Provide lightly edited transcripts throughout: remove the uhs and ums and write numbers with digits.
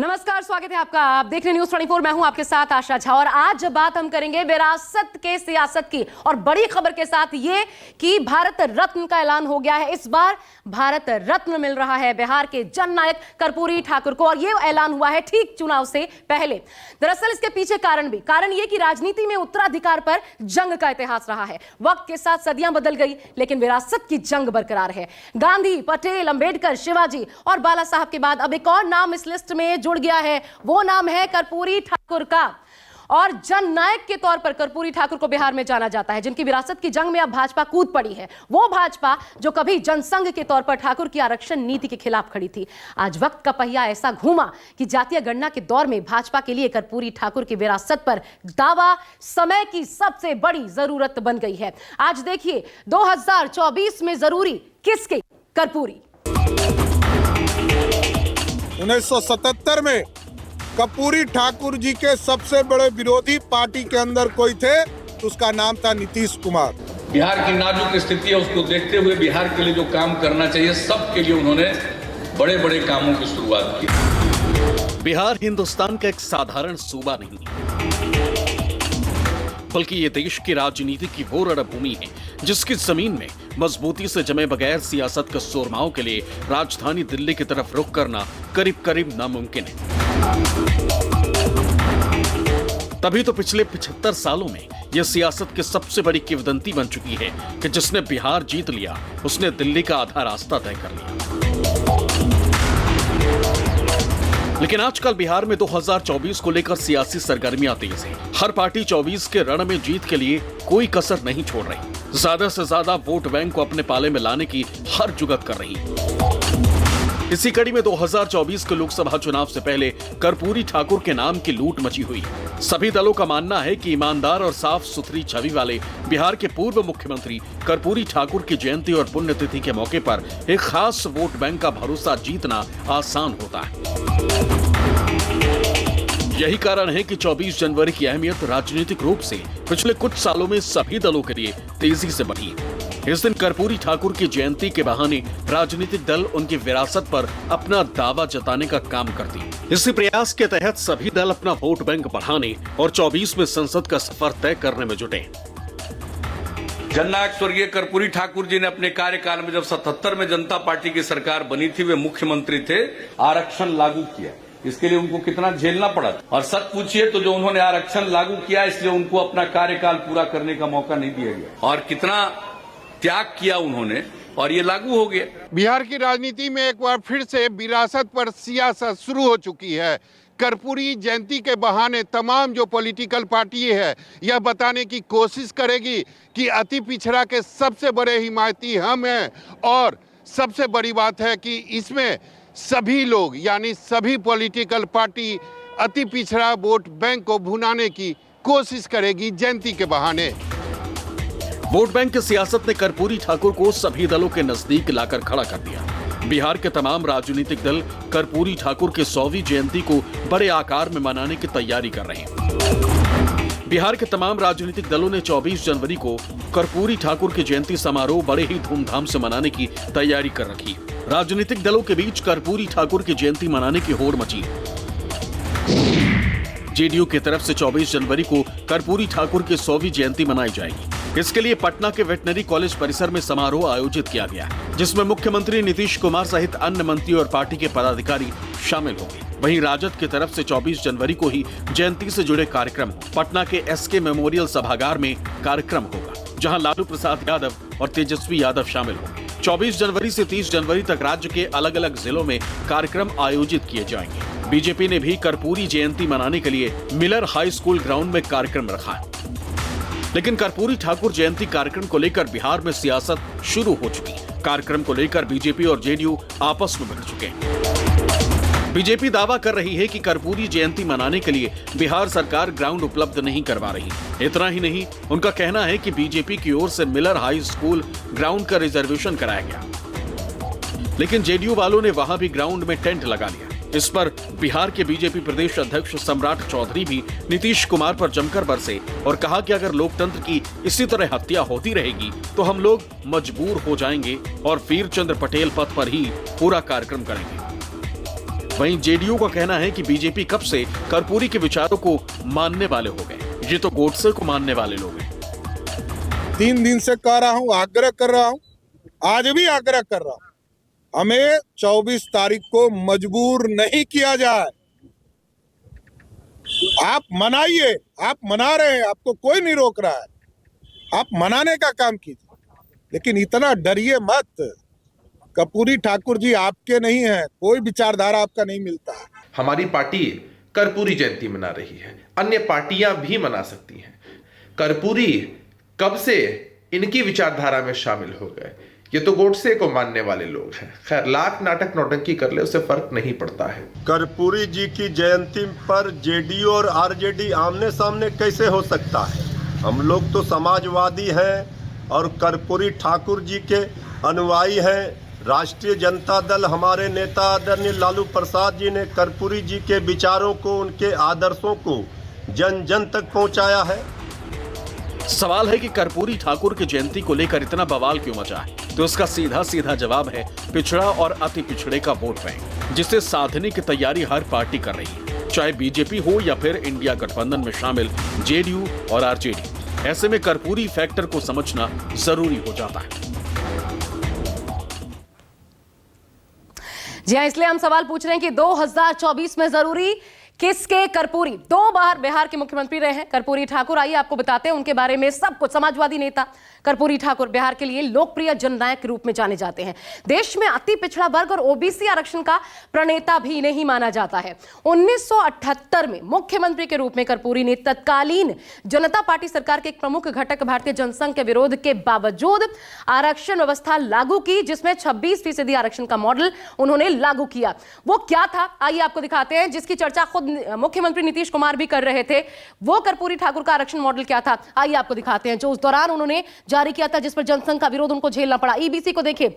नमस्कार, स्वागत है आपका। आप देख रहे न्यूज 24। मैं हूं आपके साथ आशा झा और आज बात हम करेंगे विरासत के सियासत की और बड़ी खबर के साथ ये कि भारत रत्न का ऐलान हो गया है। इस बार भारत रत्न मिल रहा है बिहार के जननायक कर्पूरी ठाकुर को और ये ऐलान हुआ है ठीक चुनाव से पहले। दरअसल इसके पीछे कारण ये कि राजनीति में उत्तराधिकार पर जंग का इतिहास रहा है। वक्त के साथ सदियां बदल गई लेकिन विरासत की जंग बरकरार है। गांधी, पटेल, अंबेडकर, शिवाजी और बाला साहब के बाद अब एक और नाम इस लिस्ट में जुड़ गया है। वो नाम है कर्पूरी ठाकुर का और जननायक के तौर पर कर्पूरी ठाकुर को बिहार में जाना जाता है, जिनकी विरासत की जंग में अब भाजपा कूद पड़ी है। वो भाजपा जो कभी जनसंघ के तौर पर ठाकुर की आरक्षण नीति के खिलाफ खड़ी थी। आज वक्त का पहिया ऐसा घूमा कि जातीय गणना के दौर में भाजपा के लिए कर्पूरी ठाकुर की विरासत पर दावा समय की सबसे बड़ी जरूरत बन गई है। आज देखिए 2024 में जरूरी किसकी? कर्पूरी। 1977 में कर्पूरी ठाकुर जी के सबसे बड़े विरोधी पार्टी के अंदर कोई थे तो उसका नाम था नीतीश कुमार। बिहार की नाजुक स्थिति है, उसको देखते हुए बिहार के लिए जो काम करना चाहिए सबके लिए उन्होंने बड़े बड़े कामों की शुरुआत की। बिहार हिंदुस्तान का एक साधारण सूबा नहीं, बल्कि ये देश की राजनीति की वो रणभूमि है जिसकी जमीन में मजबूती से जमे बगैर सियासत के सोरमाओं के लिए राजधानी दिल्ली की तरफ रुख करना करीब करीब नामुमकिन है। तभी तो पिछले 75 सालों में यह सियासत की सबसे बड़ी किंवदंती बन चुकी है कि जिसने बिहार जीत लिया उसने दिल्ली का आधा रास्ता तय कर लिया। लेकिन आजकल बिहार में 2024 को लेकर सियासी सरगर्मियां तेज हैं। हर पार्टी 24 के रण में जीत के लिए कोई कसर नहीं छोड़ रही। ज्यादा से ज्यादा वोट बैंक को अपने पाले में लाने की हर जुगत कर रही। इसी कड़ी में 2024 के लोकसभा चुनाव से पहले कर्पूरी ठाकुर के नाम की लूट मची हुई। सभी दलों का मानना है कि ईमानदार और साफ सुथरी छवि वाले बिहार के पूर्व मुख्यमंत्री कर्पूरी ठाकुर की जयंती और पुण्यतिथि के मौके पर एक खास वोट बैंक का भरोसा जीतना आसान होता है। यही कारण है कि 24 जनवरी की अहमियत राजनीतिक रूप से पिछले कुछ सालों में सभी दलों के लिए तेजी से बढ़ी है। इस दिन कर्पूरी ठाकुर की जयंती के बहाने राजनीतिक दल उनकी विरासत पर अपना दावा जताने का काम करते हैं। इसी प्रयास के तहत सभी दल अपना वोट बैंक बढ़ाने और 24 में संसद का सफर तय करने में जुटे। जननायक स्वर्गीय कर्पूरी ठाकुर जी ने अपने कार्यकाल में जब 77 में जनता पार्टी की सरकार बनी थी, वे मुख्यमंत्री थे, आरक्षण लागू किया। इसके लिए उनको कितना झेलना पड़ा था। और सच पूछिए तो जो उन्होंने आरक्षण लागू किया इसलिए उनको अपना कार्यकाल पूरा करने का मौका नहीं दिया गया और कितना त्याग किया उन्होंने और ये लागू हो गया। बिहार की राजनीति में एक बार फिर से विरासत पर सियासत शुरू हो चुकी है। कर्पूरी जयंती के बहाने तमाम जो पॉलिटिकल पार्टी है यह बताने की कोशिश करेगी कि अति पिछड़ा के सबसे बड़े हिमायती हम हैं और सबसे बड़ी बात है कि इसमें सभी लोग यानी सभी पॉलिटिकल पार्टी अति पिछड़ा वोट बैंक को भुनाने की कोशिश करेगी जयंती के बहाने। वोट बैंक की सियासत ने कर्पूरी ठाकुर को सभी दलों के नजदीक लाकर खड़ा कर दिया। बिहार के तमाम राजनीतिक दल कर्पूरी ठाकुर के 100वीं जयंती को बड़े आकार में मनाने की तैयारी कर रहे हैं। बिहार के तमाम राजनीतिक दलों ने 24 जनवरी को कर्पूरी ठाकुर की जयंती समारोह बड़े ही धूमधाम से मनाने की तैयारी कर रखी। राजनीतिक दलों के बीच कर्पूरी ठाकुर की जयंती मनाने की होड़ मची। जेडीयू की तरफ से 24 जनवरी को कर्पूरी ठाकुर की 100वीं जयंती मनाई जाएगी। इसके लिए पटना के वेटनरी कॉलेज परिसर में समारोह आयोजित किया गया, जिसमें मुख्यमंत्री नीतीश कुमार सहित अन्य मंत्री और पार्टी के पदाधिकारी शामिल होंगे। वहीं राजद की तरफ से 24 जनवरी को ही जयंती से जुड़े कार्यक्रम हो। पटना के एसके मेमोरियल सभागार में कार्यक्रम होगा, जहां लालू प्रसाद यादव और तेजस्वी यादव शामिल होंगे। 24 जनवरी से 30 जनवरी तक राज्य के अलग अलग जिलों में कार्यक्रम आयोजित किए जाएंगे। बीजेपी ने भी कर्पूरी जयंती मनाने के लिए मिलर हाई स्कूल ग्राउंड में कार्यक्रम रखा है। लेकिन कर्पूरी ठाकुर जयंती कार्यक्रम को लेकर बिहार में सियासत शुरू हो चुकी है। कार्यक्रम को लेकर बीजेपी और जेडीयू आपस में भिड़ चुके हैं। बीजेपी दावा कर रही है कि कर्पूरी जयंती मनाने के लिए बिहार सरकार ग्राउंड उपलब्ध नहीं करवा रही। इतना ही नहीं, उनका कहना है कि बीजेपी की ओर से मिलर हाई स्कूल ग्राउंड का रिजर्वेशन कराया गया, लेकिन जेडीयू वालों ने वहां भी ग्राउंड में टेंट लगा लिया। इस पर बिहार के बीजेपी प्रदेश अध्यक्ष सम्राट चौधरी भी नीतीश कुमार पर जमकर बरसे और कहा कि अगर लोकतंत्र की इसी तरह हत्या होती रहेगी तो हम लोग मजबूर हो जाएंगे और वीर चंद्र पटेल पथ पर ही पूरा कार्यक्रम करेंगे। वहीं जेडीयू का कहना है कि बीजेपी कब से कर्पूरी के विचारों को मानने वाले हो गए, ये तो गोडसे को मानने वाले लोग हैं। 3 दिन से कह रहा हूं, आग्रह कर रहा हूं, आज भी आग्रह कर रहा हूं, हमें 24 तारीख को मजबूर नहीं किया जाए। आप मनाइए, आप मना रहे हैं, आपको कोई नहीं रोक रहा है, आप मनाने का काम कीजिए, लेकिन इतना डरिए मत। कर्पूरी ठाकुर जी आपके नहीं हैं, कोई विचारधारा आपका नहीं मिलता है। हमारी पार्टी कर्पूरी जयंती मना रही है, अन्य पार्टियां भी मना सकती हैं। कर्पूरी कब से इनकी विचारधारा में शामिल हो गए, ये तो गोडसे को मानने वाले लोग हैं। खैर, लाख नाटक नौटंकी कर ले, उससे फर्क नहीं पड़ता है। कर्पूरी जी की जयंती पर जेडीयू और आरजेडी आमने सामने कैसे हो सकता है? हम लोग तो समाजवादी हैं और कर्पूरी ठाकुर जी के अनुयायी हैं। राष्ट्रीय जनता दल, हमारे नेता आदरणीय लालू प्रसाद जी ने कर्पूरी जी के विचारों को, उनके आदर्शों को जन जन तक पहुंचाया है। सवाल है कि कर्पूरी ठाकुर की जयंती को लेकर इतना बवाल क्यों मचा है, तो इसका सीधा सीधा जवाब है पिछड़ा और अति पिछड़े का वोट बैंक, जिसे साधने की तैयारी हर पार्टी कर रही है, चाहे बीजेपी हो या फिर इंडिया गठबंधन में शामिल जेडीयू और आरजेडी। ऐसे में कर्पूरी फैक्टर को समझना जरूरी हो जाता है। जी हां, इसलिए हम सवाल पूछ रहे हैं कि 2024 में जरूरी किसके कर्पूरी? 2 बार बिहार के मुख्यमंत्री रहे हैं कर्पूरी ठाकुर। आइए आपको बताते हैं उनके बारे में सब कुछ। समाजवादी नेता कर्पूरी ठाकुर बिहार के लिए लोकप्रिय जननायक के रूप में जाने जाते हैं। देश में अति पिछड़ा वर्ग और ओबीसी आरक्षण का प्रणेता भी नहीं माना जाता है। 1978 में मुख्यमंत्री के रूप में कर्पूरी ने तत्कालीन जनता पार्टी सरकार के एक प्रमुख घटक भारतीय जनसंघ के विरोध के बावजूद आरक्षण व्यवस्था लागू की, जिसमें 26% आरक्षण का मॉडल उन्होंने लागू किया। वो क्या था, आइए आपको दिखाते हैं, जिसकी चर्चा खुद मुख्यमंत्री नीतीश कुमार भी कर रहे थे। वो कर्पूरी ठाकुर का आरक्षण मॉडल क्या था, आइए आपको दिखाते हैं, जो उस दौरान उन्होंने जारी किया था, जिस पर जनसंघ का विरोध उनको झेलना पड़ा। ईबीसी को देखिए,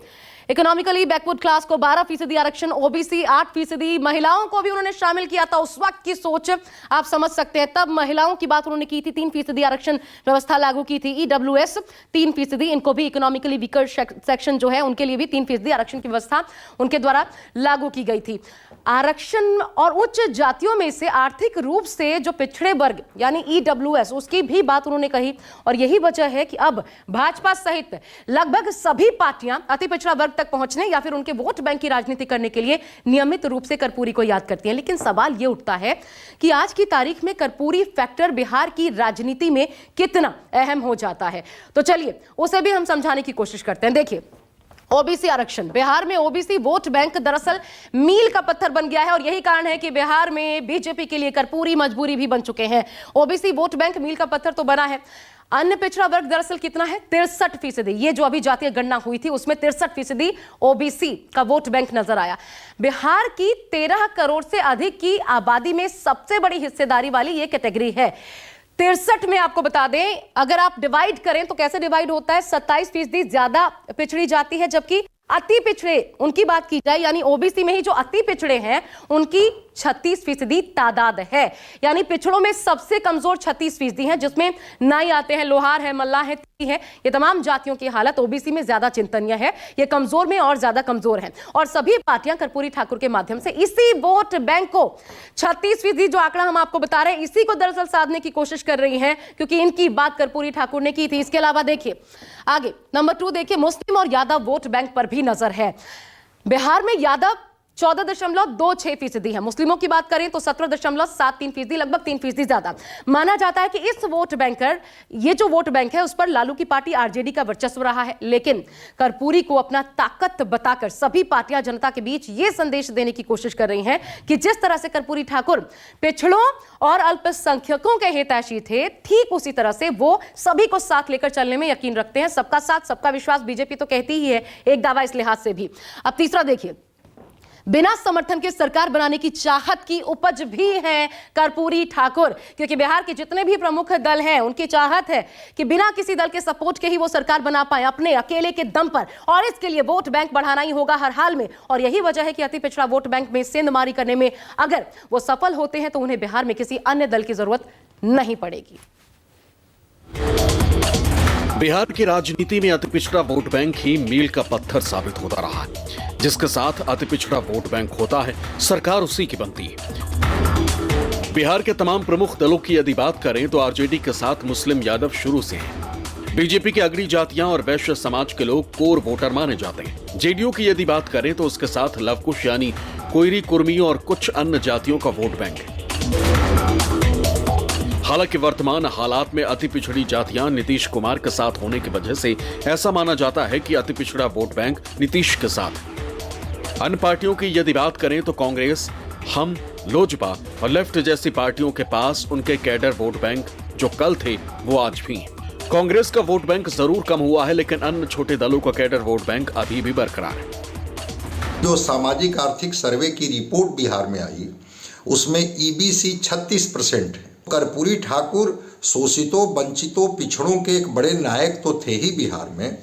इकोनॉमिकली बैकवर्ड क्लास को 12% आरक्षण, ओबीसी 8%, महिलाओं को भी उन्होंने शामिल किया था। उस वक्त की सोच आप समझ सकते हैं। तब महिलाओं की बात उन्होंने की थी, 3% आरक्षण व्यवस्था लागू की थी। ईडब्ल्यूएस 3%, इनको भी इकोनॉमिकली वीकर सेक्शन जो है उनके लिए भी 3% आरक्षण की व्यवस्था उनके द्वारा लागू की गई थी। आरक्षण और उच्च जातियों में से आर्थिक रूप से जो पिछड़े वर्ग यानी ईडब्ल्यूएस, उसकी भी बात उन्होंने कही। और यही वजह है कि अब भाजपा सहित लगभग सभी पार्टियां अति पिछड़ा वर्ग तक पहुंचने या फिर उनके वोट बैंक की राजनीति करने के लिए नियमित रूप से कर्पूरी को याद करती हैं। लेकिन सवाल यह उठता है कि आज की तारीख में कर्पूरी फैक्टर बिहार की राजनीति में कितना अहम हो जाता है। तो चलिए उसे भी हम समझाने की कोशिश करते हैं। देखिए, ओबीसी आरक्षण, बिहार में ओबीसी वोट बैंक दरअसल मील का पत्थर बन गया है और यही कारण है कि बिहार में बीजेपी के लिए कर्पूरी मजबूरी भी बन चुके हैं। ओबीसी वोट बैंक मील का पत्थर तो बना है। अन्य पिछड़ा वर्ग दरअसल कितना है, 63%। ये जो अभी जातीय गणना हुई थी उसमें 63% ओबीसी का वोट बैंक नजर आया। बिहार की 13 करोड़ से अधिक की आबादी में सबसे बड़ी हिस्सेदारी वाली ये कैटेगरी है। 63 में आपको बता दें, अगर आप डिवाइड करें तो कैसे डिवाइड होता है, 27% ज्यादा पिछड़ी जाती है, जबकि अति पिछड़े उनकी बात की जाए यानी ओबीसी में ही जो अति पिछड़े हैं उनकी 36% तादाद है। यानी पिछड़ों में सबसे कमजोर 36% है, जिसमें नाई आते हैं, लोहार है, मल्लाह है, तिली है। ये तमाम जातियों की हालत ओबीसी में ज्यादा चिंतनीय है। ये कमजोर में और ज्यादा कमजोर है और सभी पार्टियां कर्पूरी ठाकुर के माध्यम से इसी वोट बैंक को 36% जो आंकड़ा हम आपको बता रहे हैं, इसी को दरअसल साधने की कोशिश कर रही हैं, क्योंकि इनकी बात कर्पूरी ठाकुर ने की थी। इसके अलावा देखिए आगे नंबर 2 देखिए, मुस्लिम और यादव वोट बैंक पर भी नजर है। बिहार में यादव 14.26% है। मुस्लिमों की बात करें तो 17.73%, लगभग 3% ज्यादा। माना जाता है कि इस वोट बैंकर, ये जो वोट बैंक है उस पर लालू की पार्टी आरजेडी का वर्चस्व रहा है। लेकिन कर्पूरी को अपना ताकत बताकर सभी पार्टियां जनता के बीच ये संदेश देने की कोशिश कर रही हैं कि जिस तरह से कर्पूरी ठाकुर पिछड़ों और अल्पसंख्यकों के हितैषी थे, ठीक उसी तरह से वो सभी को साथ लेकर चलने में यकीन रखते हैं। सबका साथ सबका विश्वास बीजेपी तो कहती ही है, एक दावा इस लिहाज से भी। अब तीसरा देखिए, बिना समर्थन के सरकार बनाने की चाहत की उपज भी है कर्पूरी ठाकुर, क्योंकि बिहार के जितने भी प्रमुख दल हैं उनकी चाहत है कि बिना किसी दल के सपोर्ट के ही वो सरकार बना पाए अपने अकेले के दम पर, और इसके लिए वोट बैंक बढ़ाना ही होगा हर हाल में। और यही वजह है कि अति पिछड़ा वोट बैंक में सेंधमारी करने में अगर वो सफल होते हैं तो उन्हें बिहार में किसी अन्य दल की जरूरत नहीं पड़ेगी। बिहार की राजनीति में अति पिछड़ा वोट बैंक ही मील का पत्थर साबित होता रहा है। जिसके साथ अति पिछड़ा वोट बैंक होता है, सरकार उसी की बनती है। बिहार के तमाम प्रमुख दलों की यदि बात करें तो आरजेडी के साथ मुस्लिम यादव शुरू से हैं। बीजेपी की अग्रणी जातियां और वैश्य समाज के लोग कोर वोटर माने जाते हैं। जेडीयू की यदि बात करें तो उसके साथ लवकुश यानी कोयरी, कुर्मी और कुछ अन्य जातियों का वोट बैंक है। हालांकि वर्तमान हालात में अति पिछड़ी जातियां नीतीश कुमार के साथ होने की वजह से ऐसा माना जाता है कि अति पिछड़ा वोट बैंक नीतीश के साथ है। अन्य पार्टियों की यदि बात करें तो कांग्रेस, हम, लोजपा और लेफ्ट जैसी पार्टियों के पास उनके कैडर वोट बैंक जो कल थे वो आज भी हैं। कांग्रेस का वोट बैंक जरूर कम हुआ है, लेकिन अन्य छोटे दलों का कैडर वोट बैंक अभी भी बरकरार है। जो सामाजिक आर्थिक सर्वे की रिपोर्ट बिहार में आई उसमें ईबीसी 36% है। कर्पूरी ठाकुर शोषितों, वंचितों, पिछड़ों के एक बड़े नायक तो थे ही बिहार में।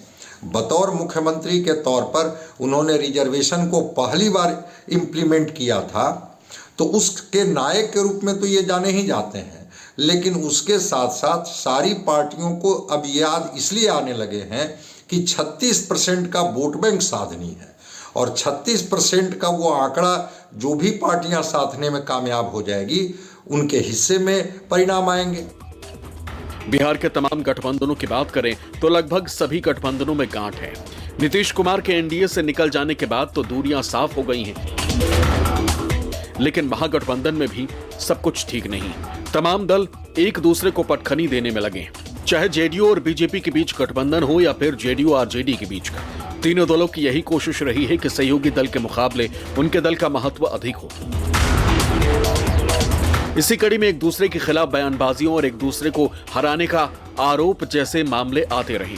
बतौर मुख्यमंत्री के तौर पर उन्होंने रिजर्वेशन को पहली बार इम्प्लीमेंट किया था, तो उसके नायक के रूप में तो ये जाने ही जाते हैं। लेकिन उसके साथ साथ सारी पार्टियों को अब याद इसलिए आने लगे हैं कि 36% का वोट बैंक साधनी है, और 36% का वो आंकड़ा जो भी पार्टियां साधने में कामयाब हो जाएगी उनके हिस्से में परिणाम आएंगे। बिहार के तमाम गठबंधनों की बात करें तो लगभग सभी गठबंधनों में गांठ है। नीतीश कुमार के एनडीए से निकल जाने के बाद तो दूरियां साफ हो गई हैं, लेकिन महागठबंधन में भी सब कुछ ठीक नहीं। तमाम दल एक दूसरे को पटखनी देने में लगे, चाहे जेडीयू और बीजेपी के बीच गठबंधन हो या फिर जेडीयू आरजेडी के बीच का। तीनों दलों की यही कोशिश रही है कि सहयोगी दल के मुकाबले उनके दल का महत्व अधिक हो। इसी कड़ी में एक दूसरे के खिलाफ बयानबाजियों और एक दूसरे को हराने का आरोप जैसे मामले आते रहे।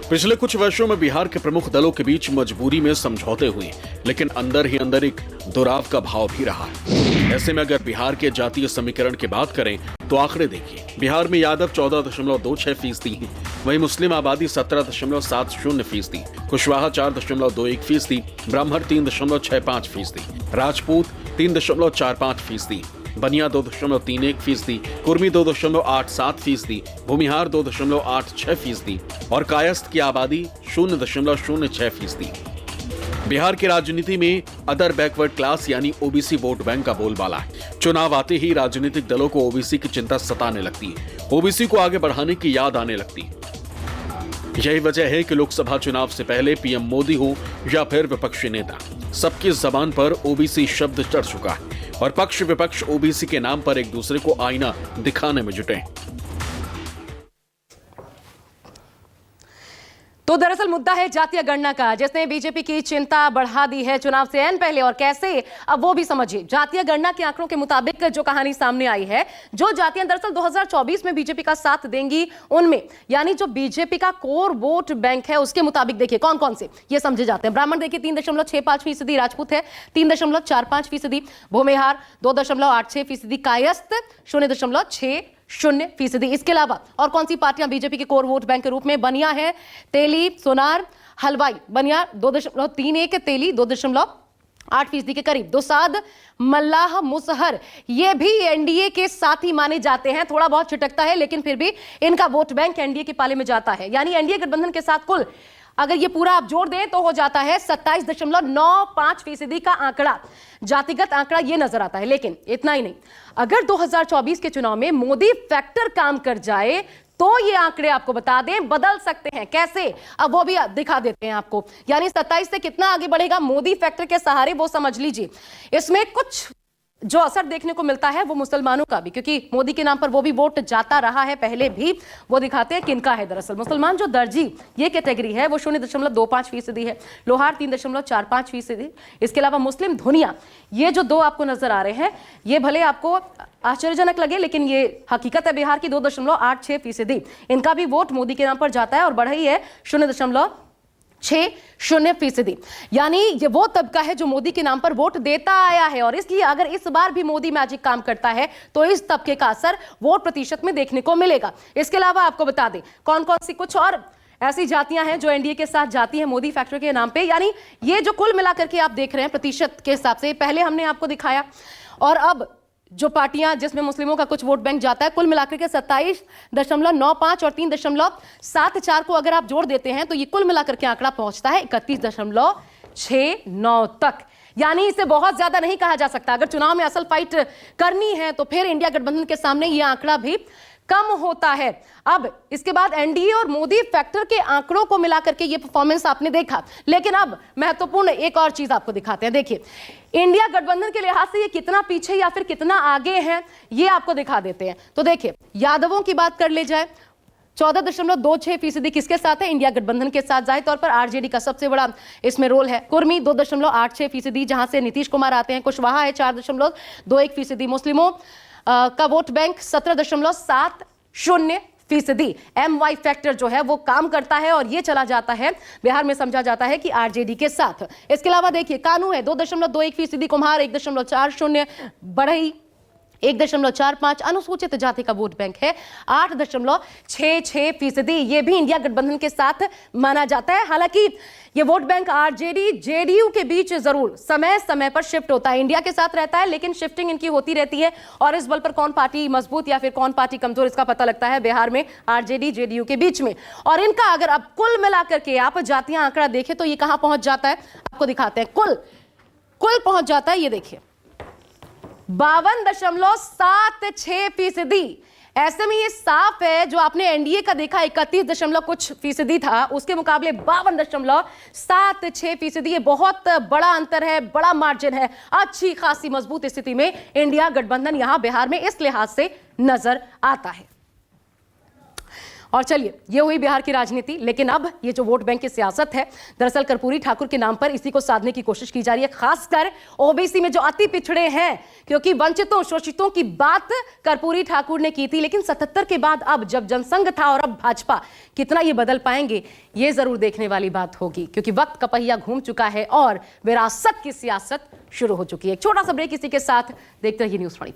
पिछले कुछ वर्षों में बिहार के प्रमुख दलों के बीच मजबूरी में समझौते हुए, लेकिन अंदर ही अंदर एक दुराव का भाव भी रहा है। ऐसे में अगर बिहार के जातीय समीकरण की बात करें तो आंकड़े देखिए। बिहार में यादव 14.26% है, वहीं मुस्लिम आबादी 17.70%, कुशवाहा 4.21%, ब्राह्मण 3.65%, राजपूत 3.45%, बनिया 2.31%, कुर्मी 2.87%, भूमिहार 2.86% और कायस्थ की आबादी 0.06%। बिहार की राजनीति में अदर बैकवर्ड क्लास यानी ओबीसी वोट बैंक का बोलबाला है। चुनाव आते ही राजनीतिक दलों को ओबीसी की चिंता सताने लगती है, ओबीसी को आगे बढ़ाने की याद आने लगती है। यही वजह है कि लोकसभा चुनाव से पहले पीएम मोदी हो या फिर विपक्षी नेता, सबकी जबान पर ओबीसी शब्द चढ़ चुका है और पक्ष विपक्ष ओबीसी के नाम पर एक दूसरे को आईना दिखाने में जुटे। तो दरअसल मुद्दा है जातीय गणना का, जिसने बीजेपी की चिंता बढ़ा दी है चुनाव से ऐन पहले। और कैसे, अब वो भी समझिए। जातीय गणना के आंकड़ों के मुताबिक जो कहानी सामने आई है, जो जातियां दरअसल 2024 में बीजेपी का साथ देंगी उनमें, यानी जो बीजेपी का कोर वोट बैंक है उसके मुताबिक देखिए कौन कौन से ये समझे जाते हैं। ब्राह्मण देखिए 3.65%, राजपूत है 3.45%, भूमिहार 2.86%, कायस्थ 0.60%। इसके अलावा और कौन सी पार्टियां बीजेपी के कोर वोट बैंक के रूप में? बनिया है, तेली, सोनार, हलवाई। बनिया 2.31%, तेली 2.8% के करीब। दोसाद, मल्लाह, मुसहर ये भी एनडीए के साथ ही माने जाते हैं। थोड़ा बहुत छिटकता है लेकिन फिर भी इनका वोट बैंक एनडीए के पाले में जाता है। यानी एनडीए गठबंधन के साथ कुल अगर ये पूरा आप जोड़ दें तो हो जाता है 27.95% का आंकड़ा। जातिगत आंकड़ा ये नजर आता है। लेकिन इतना ही नहीं, अगर 2024 के चुनाव में मोदी फैक्टर काम कर जाए तो ये आंकड़े आपको बता दें बदल सकते हैं। कैसे, अब वो भी दिखा देते हैं आपको। यानी 27 से कितना आगे बढ़ेगा मोदी फैक्टर के सहारे, वो समझ लीजिए। इसमें कुछ जो असर देखने को मिलता है वो मुसलमानों का भी, क्योंकि मोदी के नाम पर वो भी वोट जाता रहा है पहले भी। वो दिखाते हैं किनका है। दरअसल मुसलमान जो दर्जी ये कैटेगरी है वो 0.25% है, लोहार 3.45%। इसके अलावा मुस्लिम धुनिया, ये जो दो आपको नजर आ रहे हैं, ये भले आपको आश्चर्यजनक लगे लेकिन ये हकीकत है बिहार की, 2.86%। इनका भी वोट मोदी के नाम पर जाता है और बढ़ई है 0.60%। यानी ये वो तबका है जो मोदी के नाम पर वोट देता आया है। और इसलिए अगर इस बार भी मोदी मैजिक काम करता है तो इस तबके का असर वोट प्रतिशत में देखने को मिलेगा। इसके अलावा आपको बता दें कौन कौन सी कुछ और ऐसी जातियां हैं जो एनडीए के साथ जाती हैं मोदी फैक्टर के नाम पे। यानी ये जो कुल मिलाकर के आप देख रहे हैं प्रतिशत के हिसाब से, पहले हमने आपको दिखाया और अब जो पार्टियां जिसमें मुस्लिमों का कुछ वोट बैंक जाता है, कुल मिलाकर के 27.95 और 3.74 को अगर आप जोड़ देते हैं तो ये कुल मिलाकर के आंकड़ा पहुंचता है 6-9 तक, यानी इसे बहुत ज्यादा नहीं कहा जा सकता। अगर चुनाव में असल फाइट करनी है तो फिर इंडिया गठबंधन के सामने यह आंकड़ा भी कम होता है। अब इसके बाद एनडीए और मोदी फैक्टर के आंकड़ों को मिलाकर के ये परफॉर्मेंस आपने देखा, लेकिन अब महत्वपूर्ण एक और चीज आपको दिखाते हैं। देखिए, इंडिया गठबंधन के लिहाज से ये कितना पीछे या फिर कितना आगे है, ये आपको दिखा देते हैं। तो देखिए, यादवों की बात कर ले जाए, 14.26% किसके साथ है? इंडिया गठबंधन के साथ। जाहिर तौर पर आरजेडी का सबसे बड़ा इसमें रोल है। कुर्मी 2.86%, जहां से नीतीश कुमार आते हैं। कुशवाहा है 4.21%। मुस्लिमों का वोट बैंक 17.70%। MY फैक्टर जो है वो काम करता है और ये चला जाता है, बिहार में समझा जाता है कि आरजेडी के साथ। इसके अलावा देखिए, कानू है 2.21%, कुम्हार 1.40%, बढ़ई 1.45%, अनुसूचित जाति का वोट बैंक है 8.66%। ये भी इंडिया गठबंधन के साथ माना जाता है। हालांकि ये वोट बैंक आरजेडी जेडीयू के बीच जरूर समय समय पर शिफ्ट होता है, इंडिया के साथ रहता है, लेकिन शिफ्टिंग इनकी होती रहती है और इस बल पर कौन पार्टी मजबूत या फिर कौन पार्टी कमजोर, इसका पता लगता है बिहार में आरजेडी जेडीयू के बीच में। और इनका अगर अब कुल मिलाकर के आप जातीय आंकड़ा देखें तो ये कहां पहुंच जाता है, आपको दिखाते हैं। कुल पहुंच जाता है, ये देखिए 52.76%। ऐसे में ये साफ है, जो आपने एनडीए का देखा 31 कुछ फीसदी था, उसके मुकाबले 52.76%। ये बहुत बड़ा अंतर है, बड़ा मार्जिन है। अच्छी खासी मजबूत स्थिति में इंडिया गठबंधन यहां बिहार में इस लिहाज से नजर आता है। और चलिए, ये हुई बिहार की राजनीति, लेकिन अब ये जो वोट बैंक की सियासत है, दरअसल कर्पूरी ठाकुर के नाम पर इसी को साधने की कोशिश की जा रही है, खासकर ओबीसी में जो अति पिछड़े हैं, क्योंकि वंचितों शोषितों की बात कर्पूरी ठाकुर ने की थी, लेकिन 77 के बाद अब जब जनसंघ था और अब भाजपा, कितना ये बदल पाएंगे, ये जरूर देखने वाली बात होगी, क्योंकि वक्त का पहिया घूम चुका है और विरासत की सियासत शुरू हो चुकी है। एक छोटा सा ब्रेक इसी के साथ, देखते रहिए न्यूज़ 24।